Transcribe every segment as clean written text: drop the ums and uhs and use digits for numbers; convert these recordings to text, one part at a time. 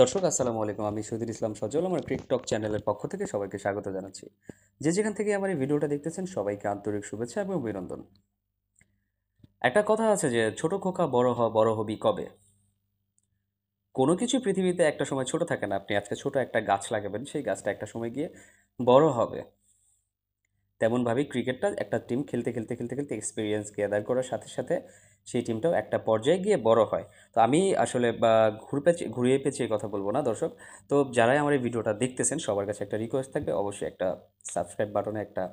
দর্শক আসসালামু আলাইকুম। আমি শহীদুল ইসলাম সজল আমার ক্রিকটক চ্যানেলের পক্ষ থেকে সবাইকে স্বাগত জানাচ্ছি। যে যেখান থেকে আমার এই ভিডিওটা দেখতেছেন সবাইকে আন্তরিক শুভেচ্ছা এবং অভিনন্দন। একটা কথা আছে যে ছোট খোকা বড় হ বড় হবি কবে। কোনো কিছু পৃথিবীতে একটা সময় ছোট থাকে না। আপনি আজকে ছোট একটা গাছ লাগাবেন, সেই গাছটা একটা সময় গিয়ে বড় হবে। তেমনভাবেই ক্রিকেটটা একটা টিম খেলতে এক্সপিরিয়েন্স গ্যাদার করার সাথে সাথে সেই টিমটাও একটা পর্যায়ে গিয়ে বড় হয়। তো আমি আসলে ঘুরিয়ে পেঁচিয়ে কথা বলবো না দর্শক। তো যারাই আমার এই ভিডিওটা দেখতেছেন সবার কাছে একটা রিকোয়েস্ট থাকবে, অবশ্যই একটা সাবস্ক্রাইব বাটনে একটা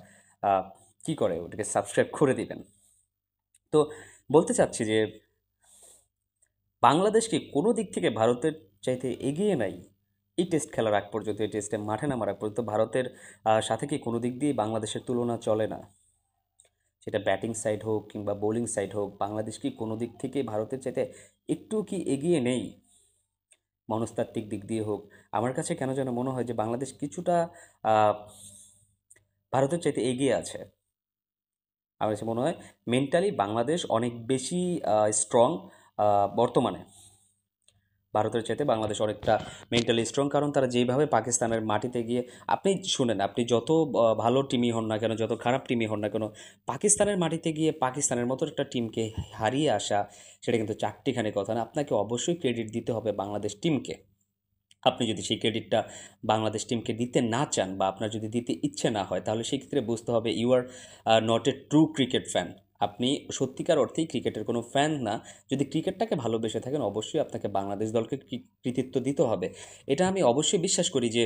আহ, কি করে ওটাকে সাবস্ক্রাইব করে দিবেন। তো বলতে চাচ্ছি যে বাংলাদেশ কি কোনো দিক থেকে ভারতের চাইতে এগিয়ে নাই? এই টেস্ট খেলার আগ পর্যন্ত, এই টেস্টে মাঠে নামার আগ পর্যন্ত ভারতের সাথে কি কোনো দিক দিয়ে বাংলাদেশের তুলনা চলে না? সেটা ব্যাটিং সাইড হোক কিংবা বোলিং সাইড হোক, বাংলাদেশ কি কোনো দিক থেকে ভারতের চাইতে একটু কি এগিয়ে নেই? মনস্তাত্ত্বিক দিক দিয়ে হোক, আমার কাছে কেন যেন মনে হয় যে বাংলাদেশ কিছুটা আহ, ভারতের চাইতে এগিয়ে আছে। আমার কাছে মনে হয় মেন্টালি বাংলাদেশ অনেক বেশি স্ট্রং বর্তমানে। ভারতের চাইতে বাংলাদেশ অনেকটা মেন্টালি স্ট্রং, কারণ তারা যেইভাবে পাকিস্তানের মাটিতে গিয়ে, আপনি শুনেন, আপনি যত ভালো টিমই হন না কেন, যত খারাপ টিমই হন না কেন, পাকিস্তানের মাটিতে গিয়ে পাকিস্তানের মতো একটা টিমকে হারিয়ে আসা, সেটা কিন্তু চারটিখানি কথা না। আপনাকে অবশ্যই ক্রেডিট দিতে হবে বাংলাদেশ টিমকে। আপনি যদি সেই ক্রেডিটটা বাংলাদেশ টিমকে দিতে না চান বা আপনার যদি দিতে ইচ্ছে না হয়, তাহলে সেই ক্ষেত্রে বুঝতে হবে you are not a true cricket fan. আপনি সত্যিকার অর্থেই ক্রিকেটের কোনো ফ্যান না। যদি ক্রিকেটটাকে ভালোবেসে থাকেন, অবশ্যই আপনাকে বাংলাদেশ দলকে কৃতিত্ব দিতে হবে। এটা আমি অবশ্যই বিশ্বাস করি যে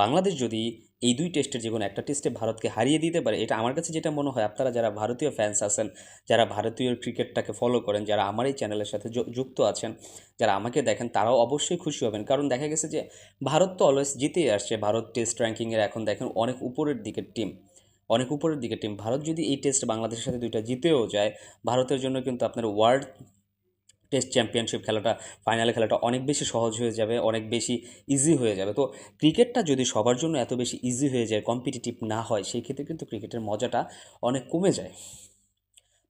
বাংলাদেশ যদি এই দুই টেস্টের যে কোনো একটা টেস্টে ভারতকে হারিয়ে দিতে পারে, এটা আমার কাছে যেটা মনে হয়, আপনারা যারা ভারতীয় ফ্যান্স আছেন, যারা ভারতীয় ক্রিকেটটাকে ফলো করেন, যারা আমার এই চ্যানেলের সাথে যুক্ত আছেন, যারা আমাকে দেখেন, তারাও অবশ্যই খুশি হবেন। কারণ দেখা গেছে যে ভারত তো অলওয়েজ জিতেই আসছে। ভারত টেস্ট র্যাঙ্কিংয়ের এখন দেখেন অনেক উপরের দিকের টিম, অনেক উপরের দিকের টিম। ভারত যদি এই টেস্ট বাংলাদেশের সাথে দুইটা জিতেও যায়, ভারতের জন্য কিন্তু আপনার ওয়ার্ল্ড টেস্ট চ্যাম্পিয়নশিপ খেলাটা, ফাইনালে খেলাটা অনেক বেশি সহজ হয়ে যাবে, অনেক বেশি ইজি হয়ে যাবে। তো ক্রিকেটটা যদি সবার জন্য এত বেশি ইজি হয়ে যায়, কম্পিটিটিভ না হয়, সেই ক্ষেত্রে কিন্তু ক্রিকেটের মজাটা অনেক কমে যায়।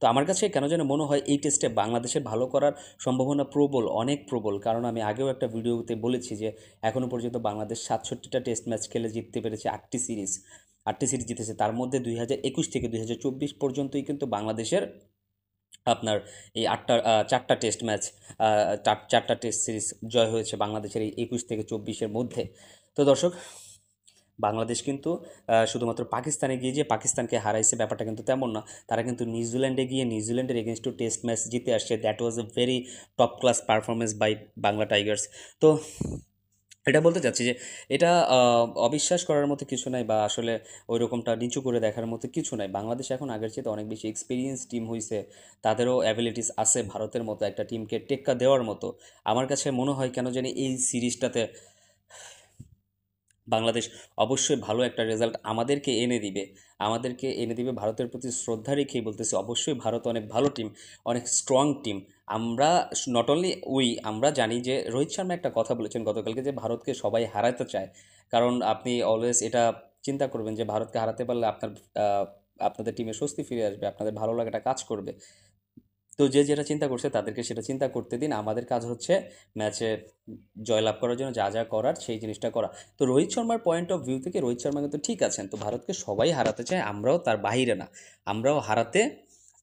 তো আমার কাছে কেন যেন মনে হয় এই টেস্টে বাংলাদেশের ভালো করার সম্ভাবনা প্রবল, অনেক প্রবল। কারণ আমি আগেও একটা ভিডিওতে বলেছি যে এখনও পর্যন্ত বাংলাদেশ 67টা টেস্ট ম্যাচ খেলে জিততে পেরেছে 8টি সিরিজ জিতেছে। তার মধ্যে 2021 থেকে 2024 পর্যন্তই কিন্তু বাংলাদেশের আপনার এই 4টা টেস্ট ম্যাচ, 4টা টেস্ট সিরিজ জয় হয়েছে বাংলাদেশের এই 21 থেকে 24-এর মধ্যে। তো দর্শক, বাংলাদেশ কিন্তু শুধুমাত্র পাকিস্তানে গিয়ে যে পাকিস্তানকে হারাইছে ব্যাপারটা কিন্তু তেমন না। তারা কিন্তু নিউজিল্যান্ডে গিয়ে নিউজিল্যান্ডের এগেনস্টও টেস্ট ম্যাচ জিতে আসছে। That was a very top class performance by Bangla Tigers. তো এটা বলতে চাচ্ছি যে এটা অবিশ্বাস করার মতো কিছু নাই, বা আসলে ওই রকমটা নিচু করে দেখার মতো কিছু নাই। বাংলাদেশ এখন আগের চেয়ে অনেক বেশি এক্সপিরিয়েন্স টিম হয়েছে। তাদেরও অ্যাবিলিটিস আছে ভারতের মতো একটা টিমকে টেক্কা দেওয়ার মতো। আমার কাছে মনে হয় কেন জানি এই সিরিজটাতে বাংলাদেশ অবশ্যই ভালো একটা রেজাল্ট আমাদেরকে এনে দিবে ভারতের প্রতি শ্রদ্ধা রেখেই বলতেছি, অবশ্যই ভারত অনেক ভালো টিম, অনেক স্ট্রং টিম। আমরা নট অনলি আমরা জানি যে রোহিত শর্মা একটা কথা বলেছেন গতকালকে, যে ভারতকে সবাই হারাতে চায়। কারণ আপনি অলওয়েজ এটা চিন্তা করবেন যে ভারতকে হারাতে পারলে আপনাদের টিমে স্বস্তি ফিরে আসবে, আপনাদের ভালো লাগাটা কাজ করবে। তো যে যেটা চিন্তা করছে তাদেরকে সেটা চিন্তা করতে দিন। আমাদের কাজ হচ্ছে ম্যাচে জয়লাভ করার জন্য যা যা করার সেই জিনিসটা করা। তো রোহিত শর্মার পয়েন্ট অফ ভিউ থেকে রোহিত শর্মা কিন্তু ঠিক আছেন। তো ভারতকে সবাই হারাতে চায়, আমরাও তার বাহিরে না, আমরাও হারাতে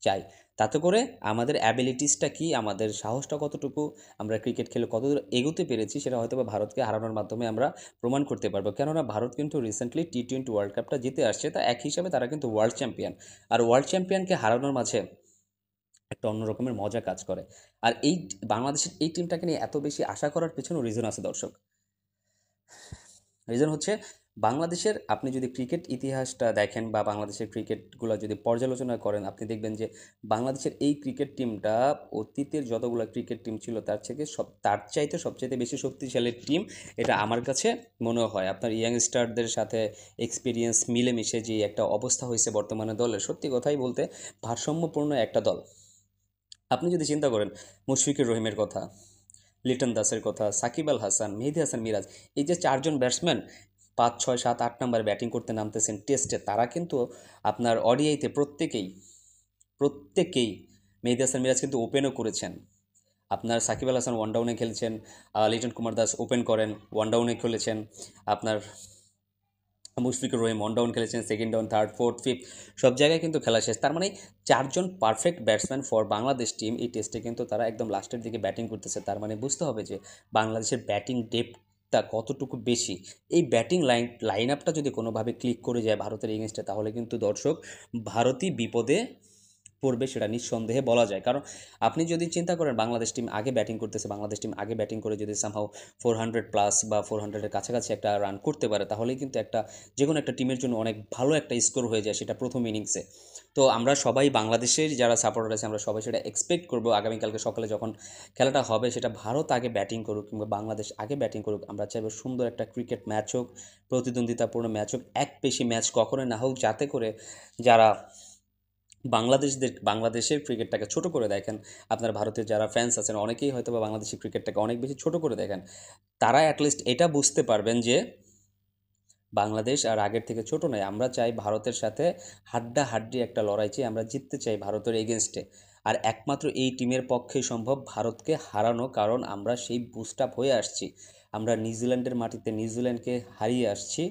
চাই। তাতে করে আমাদের অ্যাবিলিটিসটা কি, আমাদের সাহসটা কতটুকু, আমরা ক্রিকেট খেলে কতদূর এগোতে পেরেছি, সেটা হয়তো বা ভারতকে হারানোর মাধ্যমে আমরা প্রমাণ করতে পারবো। কেননা ভারত কিন্তু রিসেন্টলি টি-20 ওয়ার্ল্ড কাপটা জিতে আসছে, তা এক হিসাবে তারা কিন্তু ওয়ার্ল্ড চ্যাম্পিয়ন। আর ওয়ার্ল্ড চ্যাম্পিয়নকে হারানোর মাঝে একটা অন্য রকমের মজা কাজ করে। আর এই বাংলাদেশের এই টিমটাকে নিয়ে এত বেশি আশা করার পেছনেও রিজন আছে দর্শক। রিজন হচ্ছে বাংলাদেশের, আপনি যদি ক্রিকেট ইতিহাসটা দেখেন বা বাংলাদেশের ক্রিকেটগুলো যদি পর্যালোচনা করেন, আপনি দেখবেন যে বাংলাদেশের এই ক্রিকেট টিমটা অতীতের যতগুলো ক্রিকেট টিম ছিল তার চাইতে সবচাইতে বেশি শক্তিশালী টিম। এটা আমার কাছে মনে হয়। আপনার ইয়াংস্টারদের সাথে এক্সপিরিয়েন্স মিলেমিশে যে একটা অবস্থা হয়েছে বর্তমানে দলের, সত্যি কথাই বলতে ভারসাম্যপূর্ণ একটা দল। আপনি যদি চিন্তা করেন মুশফিকুর রহিমের কথা, লিটন দাসের কথা, সাকিব আল হাসান, মেহেদী হাসান মিরাজ, এই যে চারজন ব্যাটসম্যান 5, 6, 7, 8 নাম্বার ব্যাটিং করতে নামতেছেন টেস্টে, তারা কিন্তু আপনার ওডিআইতে প্রত্যেকেই, মেহেদী হাসান মিরাজ কিন্তু ওপেনও করেছেন। আপনার সাকিব আল হাসান ওয়ান ডাউনে খেলছেন, লিটন কুমার দাস ওপেন করেন, ওয়ান ডাউনে খেলেছেন, আপনার মুশফিকুর রহিম ওয়ান ডাউন খেলেছেন, second down, third, fourth, fifth, সব জায়গায় কিন্তু খেলা শেষ। তার মানে চারজন perfect batsman for Bangladesh team এই টেস্টে কিন্তু তারা একদম লাস্টের দিকে ব্যাটিং করতেছে। তার মানে বুঝতে হবে যে বাংলাদেশের ব্যাটিং ডেপথটা কতটুকু বেশি। এই ব্যাটিং লাইন আপটা যদি কোনোভাবে ক্লিক করে যায় ভারতের এগেনস্টে, তাহলে কিন্তু দর্শক ভারতই বিপদে পড়বে, সেটা নিঃসন্দেহে বলা যায়। কারণ আপনি যদি চিন্তা করেন বাংলাদেশ টিম আগে ব্যাটিং করতেছে, বাংলাদেশ টিম আগে ব্যাটিং করে যদি সামহাও 400+ বা 400-এর কাছাকাছি একটা রান করতে পারে, তাহলেই কিন্তু একটা যে কোনো একটা টিমের জন্য অনেক ভালো একটা স্কোর হয়ে যায় সেটা প্রথম ইনিংসে। তো আমরা সবাই বাংলাদেশের যারা সাপোর্টার আছে আমরা সবাই সেটা এক্সপেক্ট করবো আগামীকালকে সকালে যখন খেলাটা হবে, সেটা ভারত আগে ব্যাটিং করুক কিংবা বাংলাদেশ আগে ব্যাটিং করুক। আমরা চাইবো সুন্দর একটা ক্রিকেট ম্যাচ হোক, প্রতিদ্বন্দ্বিতাপূর্ণ ম্যাচ হোক, একপেশি ম্যাচ কখনোই না হোক, যাতে করে যারা বাংলাদেশের ক্রিকেটটাকে ছোট করে দেখেন, আপনার ভারতের যারা ফ্যান্স আছেন অনেকেই হয়তো বা বাংলাদেশি ক্রিকেটটাকে অনেক বেশি ছোট করে দেখেন, তারা অ্যাটলিস্ট এটা বুঝতে পারবেন যে বাংলাদেশ আর আগের থেকে ছোট নয়। আমরা চাই ভারতের সাথে হাড্ডাহাড্ডি একটা লড়াই চাই, আমরা জিততে চাই ভারতের এগেনস্টে। আর একমাত্র এই টিমের পক্ষেই সম্ভব ভারতকে হারানো, কারণ আমরা সেই বুস্ট আপ হয়ে আসছি। আমরা নিউজিল্যান্ডের মাটিতে নিউজিল্যান্ডকে হারিয়ে আসছি,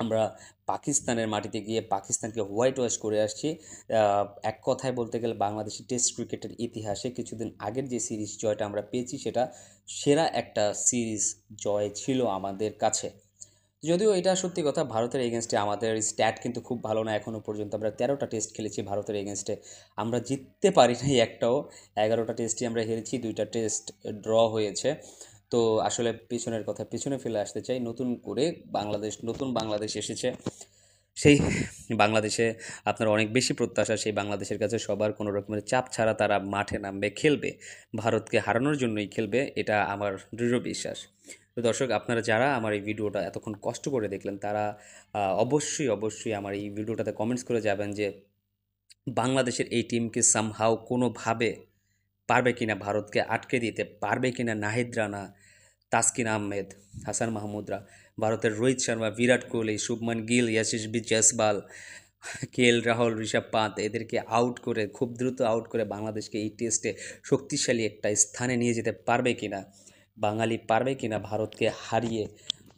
আমরা পাকিস্তানের মাটিতে গিয়ে পাকিস্তানকে হোয়াইট ওয়াশ করে আসছি। এক কথায় বলতে গেলে বাংলাদেশি টেস্ট ক্রিকেটের ইতিহাসে কিছুদিন আগের যে সিরিজ জয়টা আমরা পেয়েছি, সেটা সেরা একটা সিরিজ জয় ছিল আমাদের কাছে। যদিও এটা সত্যি কথা, ভারতের এগেনস্টে আমাদের স্ট্যাট কিন্তু খুব ভালো না। এখনও পর্যন্ত আমরা 13টা টেস্ট খেলেছি ভারতের এগেনস্টে, আমরা জিততে পারি নাই একটাও। 11টা টেস্টই আমরা হেরেছি, 2টা টেস্ট ড্র হয়েছে। তো আসলে পিছনের কথা পিছনে ফেলে আসতে চাই, নতুন বাংলাদেশ এসেছে। সেই বাংলাদেশে আপনার অনেক বেশি প্রত্যাশা, সেই বাংলাদেশের কাছে সবার কোনো রকমের চাপ ছাড়া তারা মাঠে নামবে, খেলবে, ভারতকে হারানোর জন্যই খেলবে, এটা আমার দৃঢ় বিশ্বাস। তো দর্শক, আপনারা যারা আমার এই ভিডিওটা এতক্ষণ কষ্ট করে দেখলেন, তারা অবশ্যই আমার এই ভিডিওটাতে কমেন্টস করে যাবেন যে বাংলাদেশের এই টিমকে সামহাও কোনোভাবে পারবে কিনা ভারতকে আটকে দিতে, পারবে কিনা নাহিদ রানা, তাসকিন আহমেদ, হাসান মাহমুদরা, ভারতের রোহিত শর্মা, বিরাট কোহলি, শুভমান গিল, ইয়াশাসবি জয়সওয়াল, রাহুল, ঋষভ পান্ত, এদেরকে আউট করে, খুব দ্রুত আউট করে বাংলাদেশকে এই টেস্টে শক্তিশালী একটা স্থানে নিয়ে যেতে পারবে কিনা, বাঙালি পারবে কিনা ভারতকে হারিয়ে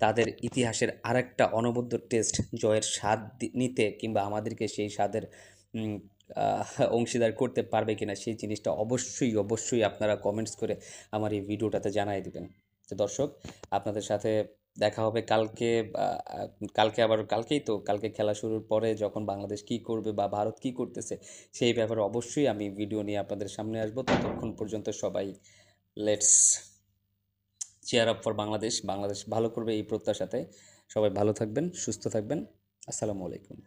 তাদের ইতিহাসের আরেকটা অনবদ্য টেস্ট জয়ের স্বাদ নিতে, কিংবা আমাদেরকে সেই স্বাদের উম, অংশীদার করতে পারবে কিনা, সেই জিনিসটা অবশ্যই আপনারা কমেন্টস করে আমার এই ভিডিওটাতে জানাই দিবেন। তো দর্শক, আপনাদের সাথে দেখা হবে কালকে। আবার কালকে খেলা শুরুর পরে যখন বাংলাদেশ কি করবে বা ভারত কি করতেছে, সেই ব্যাপারে অবশ্যই আমি ভিডিও নিয়ে আপনাদের সামনে আসবো। ততক্ষণ পর্যন্ত সবাই let's chair up for Bangladesh. Bangladesh ভালো করবে এই প্রত্যাশাতে। সবাই ভালো থাকবেন, সুস্থ থাকবেন। আসসালামু আলাইকুম।